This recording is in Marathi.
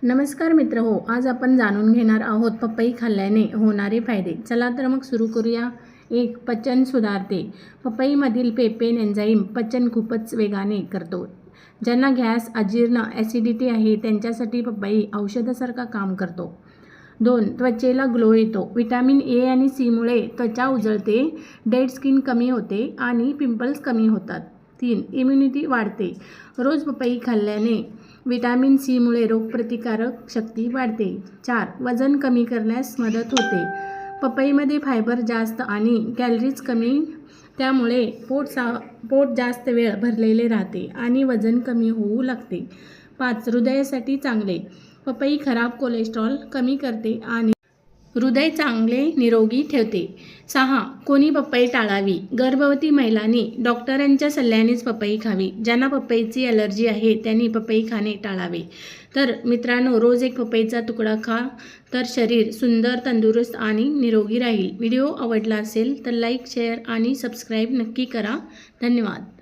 नमस्कार मित्र हो, आज आपण जाणून घेणार आहोत पपई खाल्ल्याने होणारे फायदे। चला तर मग सुरू करूया। 1. पचन सुधारते। पपईमधील पेपेन एन्झाईम पचन खूपच वेगाने करतो। ज्यांना गॅस, अजीर्ण, ॲसिडिटी आहे त्यांच्यासाठी पपई औषधासारखा काम करतो। 2. त्वचेला ग्लो येतो। विटॅमिन ए आणि सी मुळे त्वचा उजळते, डेड स्किन कमी होते आणि पिंपल्स कमी होतात। 3. इम्युनिटी वाढते। रोज पपई खाल्ल्याने विटॅमिन सी मुळे रोगप्रतिकारक शक्ती वाढते। 4. वजन कमी करण्यास मदत होते। पपईमध्ये फायबर जास्त आणि कॅलरीज कमी, त्यामुळे पोट जास्त वेळ भरलेले राहते आणि वजन कमी होऊ लागते। 5. हृदयासाठी चांगले। पपई खराब कोलेस्ट्रॉल कमी करते आणि हृदय चांगले निरोगी ठेवते। 6. कोणी पपई टाळावी। गर्भवती महिलांनी डॉक्टरांच्या सल्ल्यानेच पपई खावी। ज्यांना पपईची ॲलर्जी आहे त्यांनी पपई खाणे टाळावे। तर मित्रांनो, रोज एक पपईचा तुकडा खा, तर शरीर सुंदर, तंदुरुस्त आणि निरोगी राहील। व्हिडिओ आवडला असेल तर लाईक, शेअर आणि सबस्क्राईब नक्की करा। धन्यवाद।